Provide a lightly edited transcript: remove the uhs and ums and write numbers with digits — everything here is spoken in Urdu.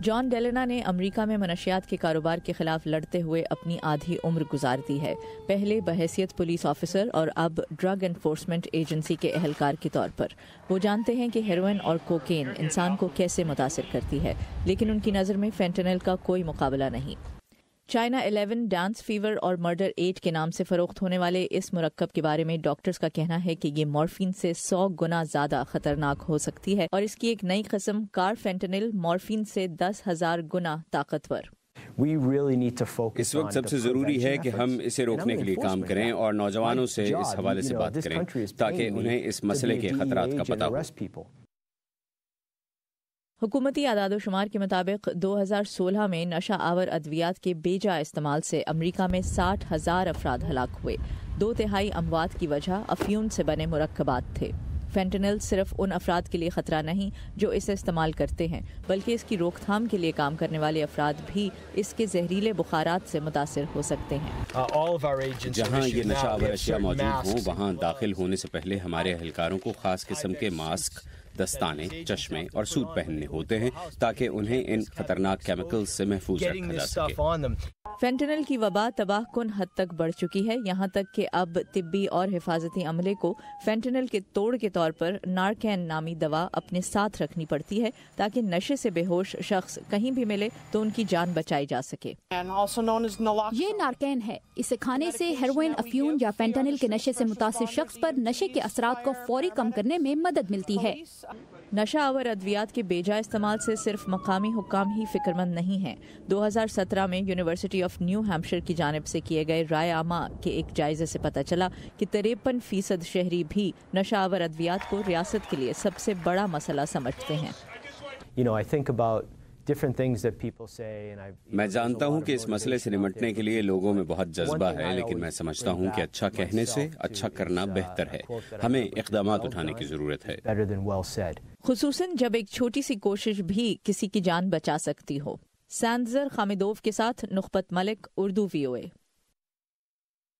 جان ڈیلینا نے امریکہ میں منشیات کے کاروبار کے خلاف لڑتے ہوئے اپنی آدھی عمر گزار دی ہے، پہلے بحیثیت پولیس آفیسر اور اب ڈرگ انفورسمنٹ ایجنسی کے اہلکار کے طور پر۔ وہ جانتے ہیں کہ ہیروئن اور کوکین انسان کو کیسے متاثر کرتی ہے، لیکن ان کی نظر میں فینٹنل کا کوئی مقابلہ نہیں۔ چائنا 11 ڈانس فیور اور مرڈر 8 کے نام سے فروخت ہونے والے اس مرکب کے بارے میں ڈاکٹرز کا کہنا ہے کہ یہ مورفین سے 100 گنا زیادہ خطرناک ہو سکتی ہے، اور اس کی ایک نئی قسم کارفینٹنل مورفین سے 10,000 گنا طاقتور۔ اس وقت سب سے ضروری ہے کہ ہم اسے روکنے کے لیے کام کریں اور نوجوانوں سے اس حوالے سے بات کریں تاکہ انہیں اس مسئلے کے خطرات کا پتہ ہو۔ حکومتی اعداد و شمار کے مطابق 2016 میں نشہ آور ادویات کے بے جا استعمال سے امریکہ میں 60,000 افراد ہلاک ہوئے۔ 2/3 اموات کی وجہ افیون سے بنے مرکبات تھے۔ فینٹنل صرف ان افراد کے لیے خطرہ نہیں جو اسے استعمال کرتے ہیں، بلکہ اس کی روک تھام کے لیے کام کرنے والے افراد بھی اس کے زہریلے بخارات سے متاثر ہو سکتے ہیں۔ جہاں یہ نشہ آور اشیاء موجود ہوں وہاں داخل ہونے سے پہلے ہمارے اہلکاروں کو خاص قسم کے ماسک، دستانے، چشمے اور سوٹ پہننے ہوتے ہیں تاکہ انہیں ان خطرناک کیمیکلز سے محفوظ رکھا جا سکے۔ فینٹنل کی وبا تباہ کن حد تک بڑھ چکی ہے، یہاں تک کہ اب طبی اور حفاظتی عملے کو فینٹنل کے توڑ کے طور پر نارکین نامی دوا اپنے ساتھ رکھنی پڑتی ہے تاکہ نشے سے بے ہوش شخص کہیں بھی ملے تو ان کی جان بچائی جا سکے۔ یہ نارکین ہے، اسے کھانے سے ہیروئن، افیون یا فینٹنل کے نشے سے متاثر شخص پر نشے کے اثرات کو فوری کم کرنے میں مدد ملتی ہے۔ نشہ آور ادویات کے بے جا استعمال سے صرف مقامی حکام ہی فکر مند نہیں ہیں۔ 2017 میں یونیورسٹی آف نیو ہیمپشائر کی جانب سے کیے گئے رائے عامہ کے ایک جائزے سے پتہ چلا کہ 53% شہری بھی نشہ آور ادویات کو ریاست کے لیے سب سے بڑا مسئلہ سمجھتے ہیں۔ میں جانتا ہوں کہ اس مسئلے سے نمٹنے کے لیے لوگوں میں بہت جذبہ ہے، لیکن میں سمجھتا ہوں کہ اچھا کہنے سے اچھا کرنا بہتر ہے۔ ہمیں اقدامات اٹھانے کی ضرورت ہے، خصوصاً جب ایک چھوٹی سی کوشش بھی کسی کی جان بچا سکتی ہو۔ سانزر خامدوف کے ساتھ نخبت ملک، اردو VOA۔